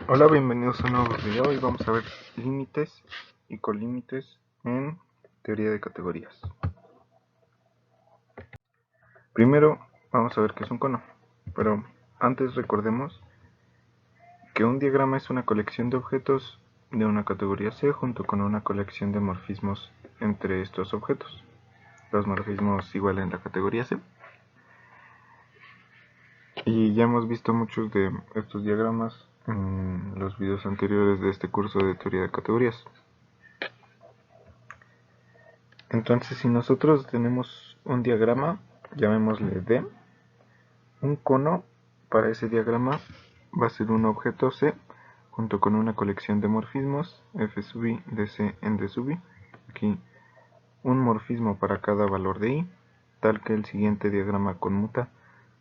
Hola, bienvenidos a un nuevo video. Hoy vamos a ver límites y colímites en teoría de categorías. Primero vamos a ver qué es un cono, pero antes recordemos que un diagrama es una colección de objetos de una categoría C junto con una colección de morfismos entre estos objetos. Los morfismos igual en la categoría C. Y ya hemos visto muchos de estos diagramas en los videos anteriores de este curso de teoría de categorías. Entonces, si nosotros tenemos un diagrama, llamémosle D, un cono para ese diagrama va a ser un objeto C junto con una colección de morfismos f sub i de C en D sub i. Aquí un morfismo para cada valor de i, tal que el siguiente diagrama conmuta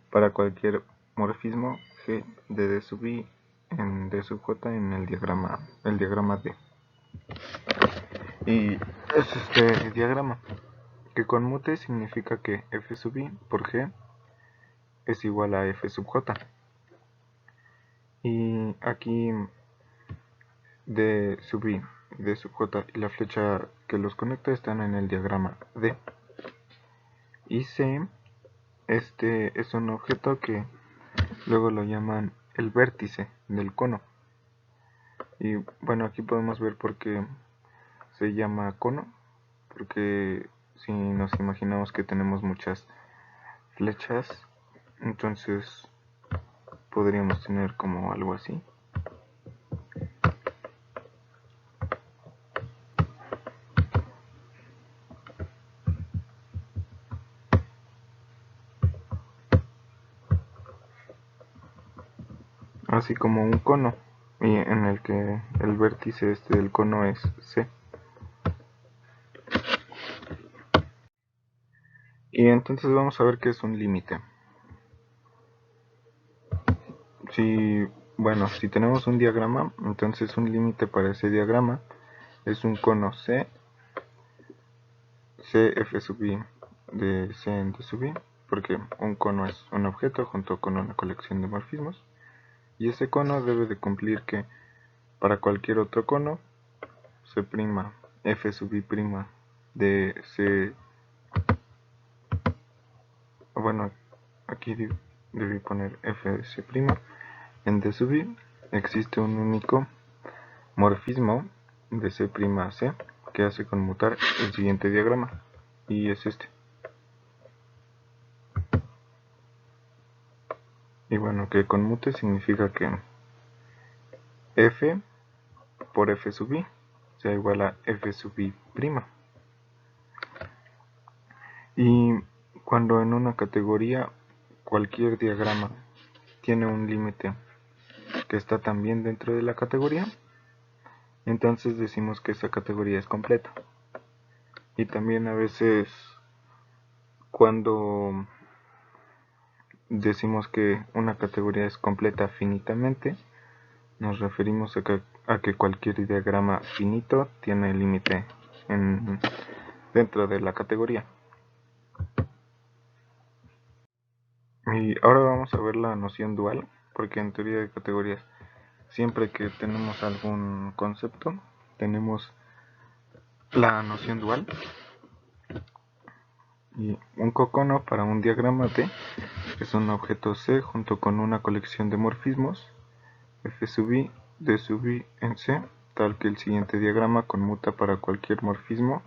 para cualquier morfismo G de D sub i en D sub j en el diagrama D. Y es este diagrama. Que conmute significa que f sub i por g es igual a f sub j. Y aquí d sub i, d sub j y la flecha que los conecta están en el diagrama D. Y C, este es un objeto que luego lo llaman el vértice del cono. Y bueno, aquí podemos ver por qué se llama cono, porque si nos imaginamos que tenemos muchas flechas, entonces podríamos tener como algo así. Así como un cono, y en el que el vértice este del cono es C. Y entonces vamos a ver qué es un límite. Si tenemos un diagrama, entonces un límite para ese diagrama es un cono C, f sub i de C en D sub i, porque un cono es un objeto junto con una colección de morfismos, y ese cono debe de cumplir que para cualquier otro cono C', f sub i' de C, bueno, aquí debí poner f de C', en D sub i existe un único morfismo de C' a C que hace conmutar el siguiente diagrama, y es este. Y bueno, que conmute significa que f por f sub i sea igual a f sub i'. Y cuando en una categoría cualquier diagrama tiene un límite que está también dentro de la categoría, entonces decimos que esa categoría es completa. Y también a veces cuando decimos que una categoría es completa finitamente, nos referimos a que cualquier diagrama finito tiene límite dentro de la categoría. Y ahora vamos a ver la noción dual, porque en teoría de categorías siempre que tenemos algún concepto tenemos la noción dual. Y un cocono para un diagrama T es un objeto C junto con una colección de morfismos f sub i, d sub i en C, tal que el siguiente diagrama conmuta para cualquier morfismo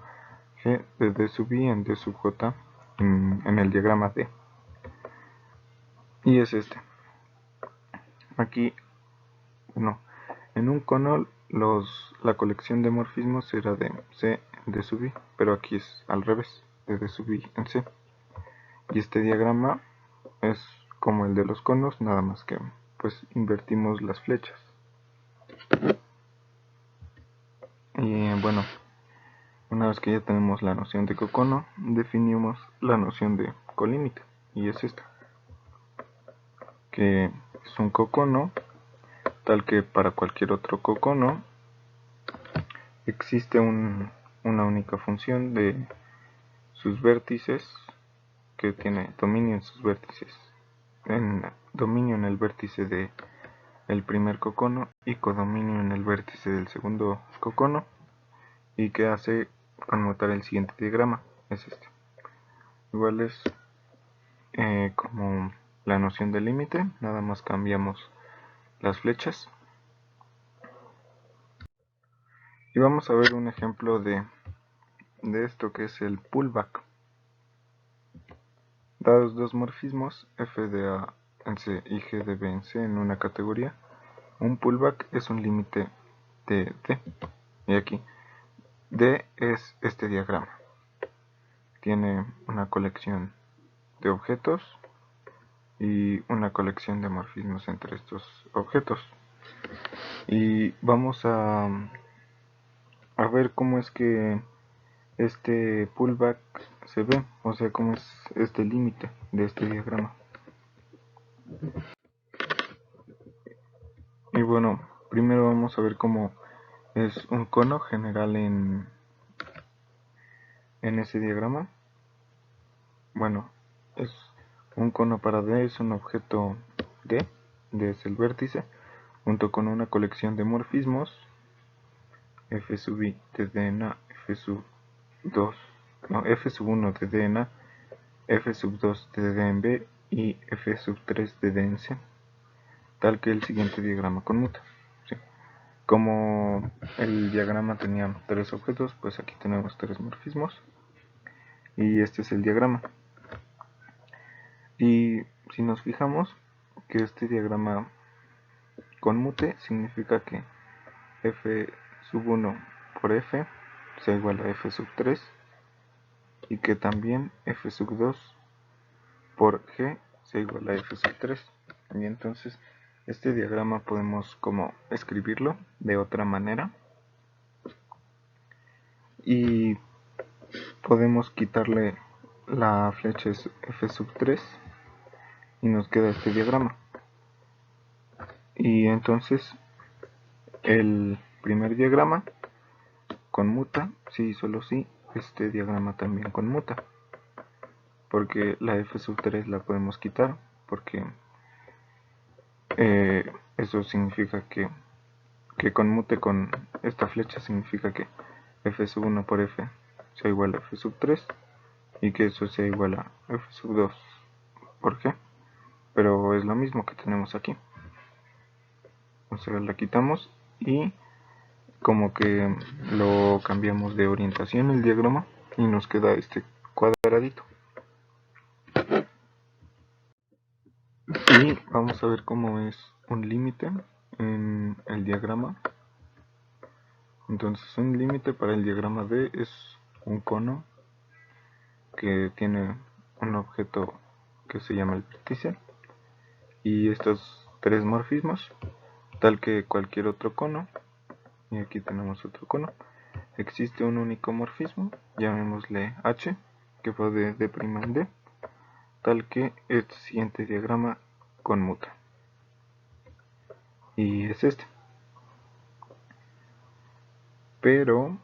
G de d sub i en d sub j en el diagrama D. Y es este. Aquí, no, en un cono la colección de morfismos será de C en d sub i, pero aquí es al revés, de d sub i en C. Y este diagrama es como el de los conos, nada más que pues invertimos las flechas. Y bueno, una vez que ya tenemos la noción de cocono, definimos la noción de colímite, y es esta, que es un cocono tal que para cualquier otro cocono existe una única función de sus vértices que tiene dominio en sus vértices, dominio en el vértice de el primer cocono y codominio en el vértice del segundo cocono, y que hace conmutar el siguiente diagrama, es este. Igual es como la noción del límite, nada más cambiamos las flechas. Y vamos a ver un ejemplo de esto, que es el pullback. Dados dos morfismos, f de A en C y g de B en C en una categoría, un pullback es un límite de D. Y aquí D es este diagrama. Tiene una colección de objetos y una colección de morfismos entre estos objetos. Y vamos a ver cómo es que este pullback se ve, o sea, cómo es este límite de este diagrama. Y bueno, primero vamos a ver cómo es un cono general en ese diagrama. Bueno, es un cono para D, es un objeto D es el vértice, junto con una colección de morfismos f sub i de D en A, f sub 2, no, f sub 1 de D en A, f sub 2 de D en B y f sub 3 de D en C, tal que el siguiente diagrama conmuta. ¿Sí? Como el diagrama tenía tres objetos, pues aquí tenemos tres morfismos y este es el diagrama. Y si nos fijamos que este diagrama conmute, significa que f sub 1 por f sea igual a f sub 3 y que también f sub 2 por g sea igual a f sub 3. Y entonces este diagrama podemos como escribirlo de otra manera y podemos quitarle la flecha f sub 3 y nos queda este diagrama. Y entonces el primer diagrama conmuta, sí, solo sí, este diagrama también conmuta, porque la f sub 3 la podemos quitar, porque eso significa que conmute con esta flecha, significa que f sub 1 por f sea igual a f sub 3 y que eso sea igual a f sub 2 por g, pero es lo mismo que tenemos aquí. O sea, la quitamos y como que lo cambiamos de orientación el diagrama y nos queda este cuadradito. Y vamos a ver cómo es un límite en el diagrama. Entonces un límite para el diagrama D es un cono que tiene un objeto que se llama el vértice y estos tres morfismos, tal que cualquier otro cono. Y aquí tenemos otro cono. Existe un único morfismo, llamémosle H, que va de D' en D, tal que este siguiente diagrama conmuta. Y es este. Pero,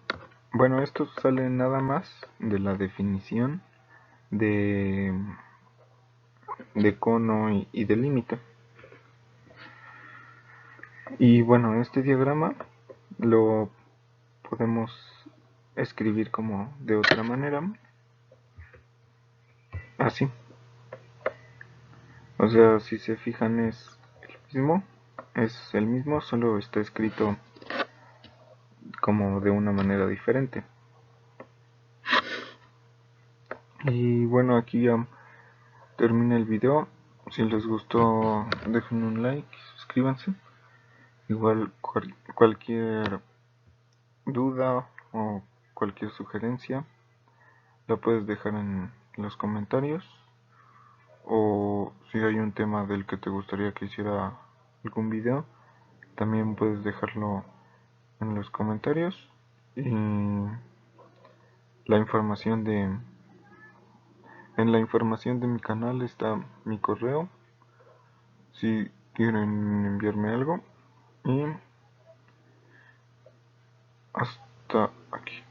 bueno, esto sale nada más de la definición de cono y de límite. Y bueno, este diagrama lo podemos escribir como de otra manera, así. O sea, si se fijan es el mismo, solo está escrito como de una manera diferente. Y bueno, aquí ya termina el video. Si les gustó, dejen un like, suscríbanse. Igual cualquier duda o cualquier sugerencia la puedes dejar en los comentarios, o si hay un tema del que te gustaría que hiciera algún video, también puedes dejarlo en los comentarios. Y la información en la información de mi canal está mi correo si quieren enviarme algo. Y hasta aquí.